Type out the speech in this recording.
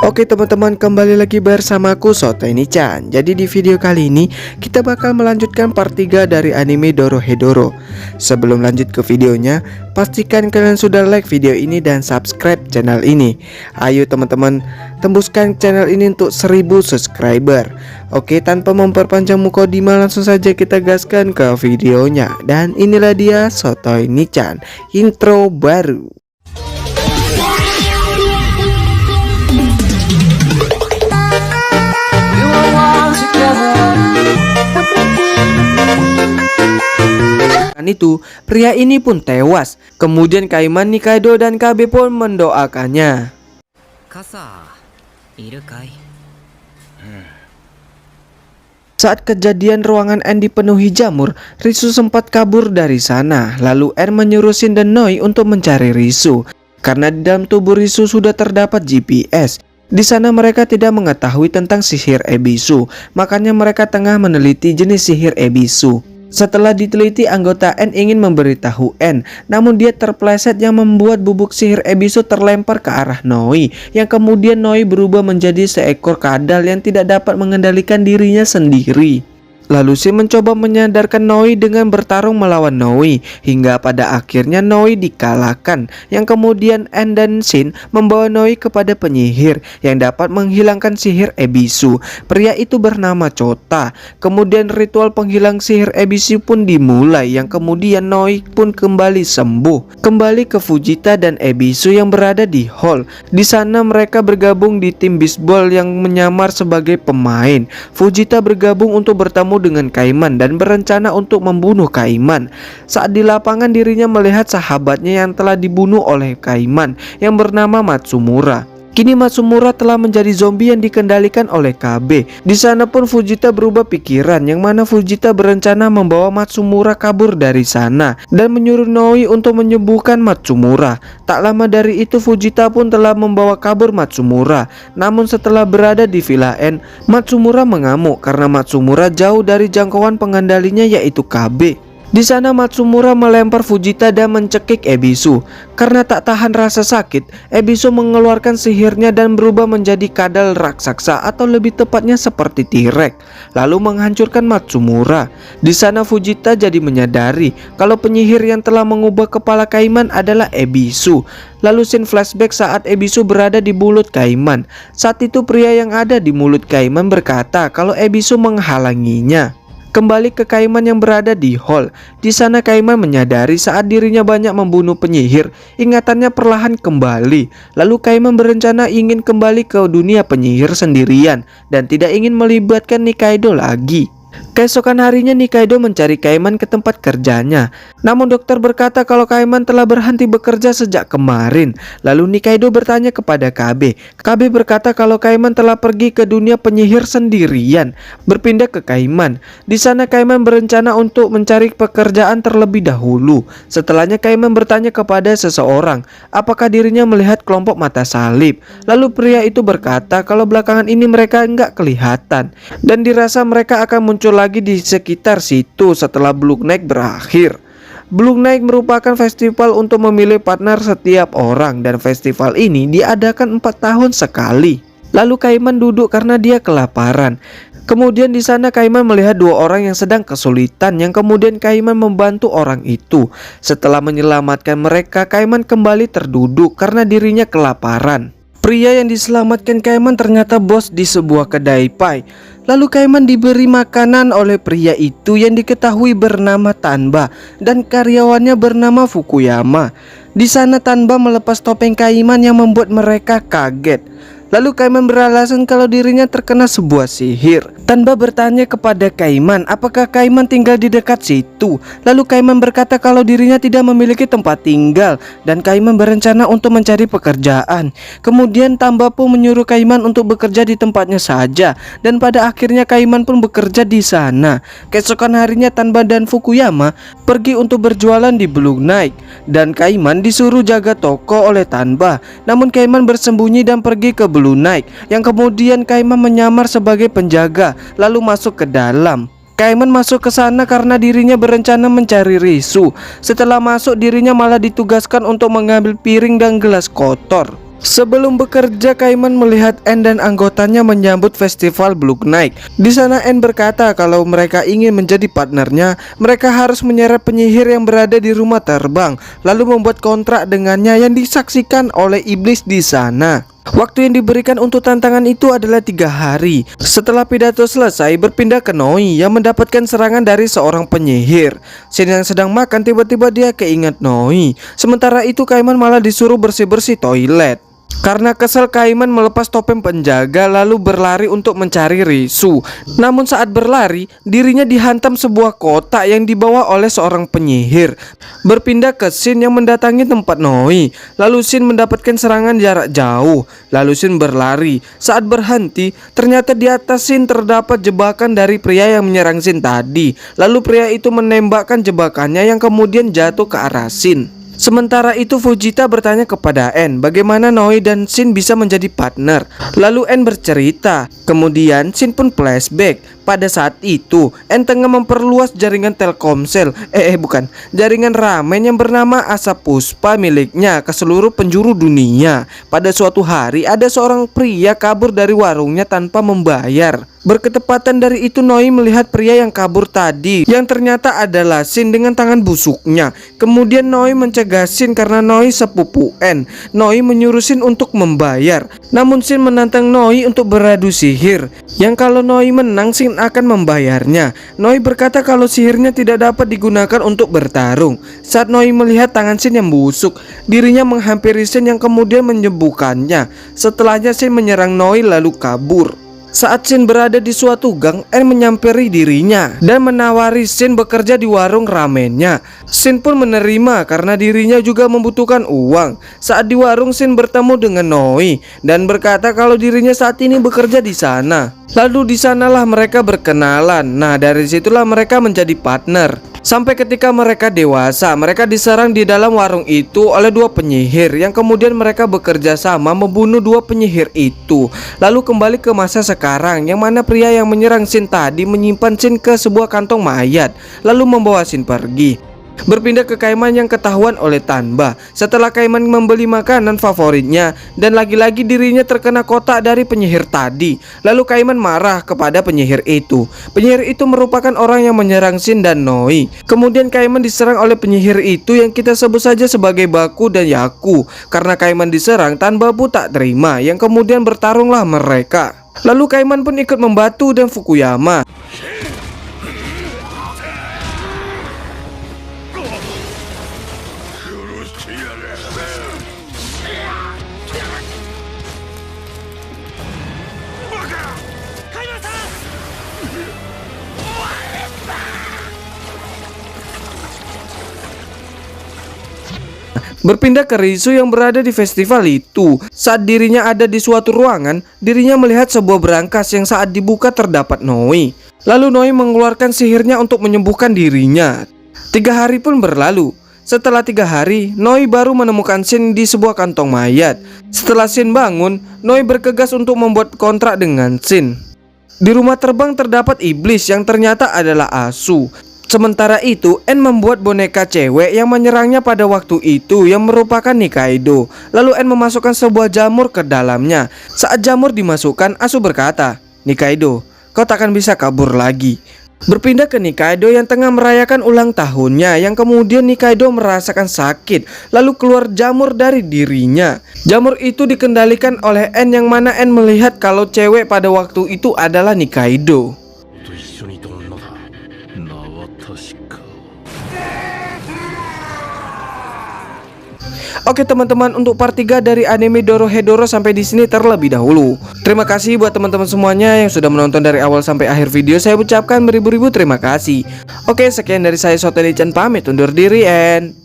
Oke teman-teman, kembali lagi bersamaku Sotoy Nichan. Jadi di video kali ini kita bakal melanjutkan part 3 dari anime Dorohedoro. Sebelum lanjut ke videonya, pastikan kalian sudah like video ini dan subscribe channel ini. Ayo teman-teman, tembuskan channel ini untuk 1000 subscriber. Oke, tanpa memperpanjang mukadimah, langsung saja kita gaskan ke videonya. Dan inilah dia Sotoy Nichan, intro baru. Itu pria ini pun tewas. Kemudian Kaiman, Nikaido dan Kabe pun mendoakannya. Saat kejadian ruangan N dipenuhi jamur, Risu sempat kabur dari sana. Lalu N menyuruh Shin dan Noi untuk mencari Risu. Karena di dalam tubuh Risu sudah terdapat GPS. Di sana mereka tidak mengetahui tentang sihir Ebisu. Makanya mereka tengah meneliti jenis sihir Ebisu. Setelah diteliti, anggota N ingin memberitahu N, namun dia terpleset yang membuat bubuk sihir Ebisu terlempar ke arah Noi, yang kemudian Noi berubah menjadi seekor kadal yang tidak dapat mengendalikan dirinya sendiri. Lalu Shin mencoba menyadarkan Noi dengan bertarung melawan Noi, hingga pada akhirnya Noi dikalahkan, yang kemudian N dan Shin membawa Noi kepada penyihir yang dapat menghilangkan sihir Ebisu. Pria itu bernama Chota. Kemudian ritual penghilang sihir Ebisu pun dimulai, yang kemudian Noi pun kembali sembuh. Kembali ke Fujita dan Ebisu yang berada di hall. Di sana mereka bergabung di tim bisbol yang menyamar sebagai pemain. Fujita bergabung untuk bertemu dengan Kaiman dan berencana untuk membunuh Kaiman. Saat di lapangan, dirinya melihat sahabatnya yang telah dibunuh oleh Kaiman yang bernama Matsumura. Kini Matsumura telah menjadi zombie yang dikendalikan oleh KB. Di sana pun Fujita berubah pikiran, yang mana Fujita berencana membawa Matsumura kabur dari sana dan menyuruh Noi untuk menyembuhkan Matsumura. Tak lama dari itu Fujita pun telah membawa kabur Matsumura. Namun setelah berada di Villa N, Matsumura mengamuk karena Matsumura jauh dari jangkauan pengendalinya, yaitu KB. Di sana Matsumura melempar Fujita dan mencekik Ebisu. Karena tak tahan rasa sakit, Ebisu mengeluarkan sihirnya dan berubah menjadi kadal raksasa, atau lebih tepatnya seperti T-Rex, lalu menghancurkan Matsumura. Di sana Fujita jadi menyadari kalau penyihir yang telah mengubah kepala Kaiman adalah Ebisu. Lalu Shin flashback saat Ebisu berada di mulut Kaiman. Saat itu pria yang ada di mulut Kaiman berkata kalau Ebisu menghalanginya. Kembali ke Kaiman yang berada di hall. Di sana Kaiman menyadari saat dirinya banyak membunuh penyihir. Ingatannya perlahan kembali. Lalu Kaiman berencana ingin kembali ke dunia penyihir sendirian dan tidak ingin melibatkan Nikaido lagi. Keesokan harinya Nikaido mencari Kaiman ke tempat kerjanya. Namun dokter berkata kalau Kaiman telah berhenti bekerja sejak kemarin. Lalu Nikaido bertanya kepada KB. KB berkata kalau Kaiman telah pergi ke dunia penyihir sendirian, berpindah ke Kaiman. Di sana Kaiman berencana untuk mencari pekerjaan terlebih dahulu. Setelahnya Kaiman bertanya kepada seseorang apakah dirinya melihat kelompok mata salib. Lalu pria itu berkata kalau belakangan ini mereka enggak kelihatan dan dirasa mereka akan muncul lagi di sekitar situ setelah Blue Night berakhir. Blue Night merupakan festival untuk memilih partner setiap orang, dan festival ini diadakan 4 tahun sekali. Lalu Kaiman duduk karena dia kelaparan. Kemudian di sana Kaiman melihat 2 orang yang sedang kesulitan, yang kemudian Kaiman membantu orang itu. Setelah menyelamatkan mereka, Kaiman kembali terduduk karena dirinya kelaparan. Pria yang diselamatkan Kaiman ternyata bos di sebuah kedai pie. Lalu Kaiman diberi makanan oleh pria itu yang diketahui bernama Tanba dan karyawannya bernama Fukuyama. Di sana Tanba melepas topeng Kaiman yang membuat mereka kaget. Lalu Kaiman beralasan kalau dirinya terkena sebuah sihir. Tanba bertanya kepada Kaiman apakah Kaiman tinggal di dekat situ. Lalu Kaiman berkata kalau dirinya tidak memiliki tempat tinggal dan Kaiman berencana untuk mencari pekerjaan. Kemudian Tanba pun menyuruh Kaiman untuk bekerja di tempatnya saja, dan pada akhirnya Kaiman pun bekerja di sana. Keesokan harinya Tanba dan Fukuyama pergi untuk berjualan di Blue Night dan Kaiman disuruh jaga toko oleh Tanba. Namun Kaiman bersembunyi dan pergi ke Blue Night, yang kemudian Kaiman menyamar sebagai penjaga lalu masuk ke dalam. Kaiman masuk ke sana karena dirinya berencana mencari Risu. Setelah masuk, dirinya malah ditugaskan untuk mengambil piring dan gelas kotor. Sebelum bekerja, Kaiman melihat En dan anggotanya menyambut festival Blue Night. Di sana En berkata kalau mereka ingin menjadi partnernya, mereka harus menyeret penyihir yang berada di rumah terbang, lalu membuat kontrak dengannya yang disaksikan oleh iblis di sana. Waktu yang diberikan untuk tantangan itu adalah 3 hari. Setelah pidato selesai, berpindah ke Noi yang mendapatkan serangan dari seorang penyihir. Shin yang sedang makan tiba-tiba dia keingat Noi. Sementara itu Kaiman malah disuruh bersih-bersih toilet. Karena kesal, Kaiman melepas topeng penjaga lalu berlari untuk mencari Risu. Namun saat berlari, dirinya dihantam sebuah kotak yang dibawa oleh seorang penyihir. Berpindah ke Shin yang mendatangi tempat Noi. Lalu Shin mendapatkan serangan jarak jauh. Lalu Shin berlari. Saat berhenti, ternyata di atas Shin terdapat jebakan dari pria yang menyerang Shin tadi. Lalu pria itu menembakkan jebakannya yang kemudian jatuh ke arah Shin. Sementara itu Fujita bertanya kepada En bagaimana Noi dan Shin bisa menjadi partner. Lalu En bercerita. Kemudian Shin pun flashback. Pada saat itu En tengah memperluas jaringan Telkomsel jaringan ramen yang bernama Asap Puspa miliknya ke seluruh penjuru dunia. Pada suatu hari ada seorang pria kabur dari warungnya tanpa membayar. Berketepatan dari itu Noi melihat pria yang kabur tadi yang ternyata adalah Shin dengan tangan busuknya. Kemudian Noi mencegah Shin karena Noi sepupu En. Noi menyuruh Shin untuk membayar. Namun Shin menantang Noi untuk beradu sihir, yang kalau Noi menang Shin akan membayarnya. Noi berkata kalau sihirnya tidak dapat digunakan untuk bertarung. Saat Noi melihat tangan Shin yang busuk, dirinya menghampiri Shin yang kemudian menyembuhkannya. Setelahnya Shin menyerang Noi lalu kabur. Saat Shin berada di suatu gang, En menyampiri dirinya dan menawari Shin bekerja di warung ramennya. Shin pun menerima karena dirinya juga membutuhkan uang. Saat di warung, Shin bertemu dengan Noi dan berkata kalau dirinya saat ini bekerja di sana. Lalu di sanalah mereka berkenalan. Nah, dari situlah mereka menjadi partner. Sampai ketika mereka dewasa, mereka diserang di dalam warung itu oleh 2 penyihir yang kemudian mereka bekerja sama membunuh 2 penyihir itu. Lalu kembali ke masa sekarang yang mana pria yang menyerang Shin tadi menyimpan Shin ke sebuah kantong mayat lalu membawa Shin pergi. Berpindah ke Kaiman yang ketahuan oleh Tanba. Setelah Kaiman membeli makanan favoritnya dan lagi-lagi dirinya terkena kotak dari penyihir tadi. Lalu Kaiman marah kepada penyihir itu. Penyihir itu merupakan orang yang menyerang Shin dan Noi. Kemudian Kaiman diserang oleh penyihir itu yang kita sebut saja sebagai Baku dan Yaku. Karena Kaiman diserang, Tanba pun tak terima, yang kemudian bertarunglah mereka. Lalu Kaiman pun ikut membantu dan Fukuyama. Berpindah ke Risu yang berada di festival itu. Saat dirinya ada di suatu ruangan, dirinya melihat sebuah berangkas yang saat dibuka terdapat Noi. Lalu Noi mengeluarkan sihirnya untuk menyembuhkan dirinya. 3 hari pun berlalu. Setelah 3 hari, Noi baru menemukan Shin di sebuah kantong mayat. Setelah Shin bangun, Noi bergegas untuk membuat kontrak dengan Shin. Di rumah terbang terdapat iblis yang ternyata adalah Asu. Sementara itu, En membuat boneka cewek yang menyerangnya pada waktu itu yang merupakan Nikaido. Lalu En memasukkan sebuah jamur ke dalamnya. Saat jamur dimasukkan, Asu berkata, "Nikaido, kau takkan bisa kabur lagi." Berpindah ke Nikaido yang tengah merayakan ulang tahunnya, yang kemudian Nikaido merasakan sakit lalu keluar jamur dari dirinya. Jamur itu dikendalikan oleh En yang mana En melihat kalau cewek pada waktu itu adalah Nikaido. Oke teman-teman, untuk part 3 dari anime Dorohedoro sampai di sini terlebih dahulu. Terima kasih buat teman-teman semuanya yang sudah menonton dari awal sampai akhir video. Saya ucapkan beribu-ribu terima kasih. Oke, sekian dari saya Soteni-chan pamit undur diri and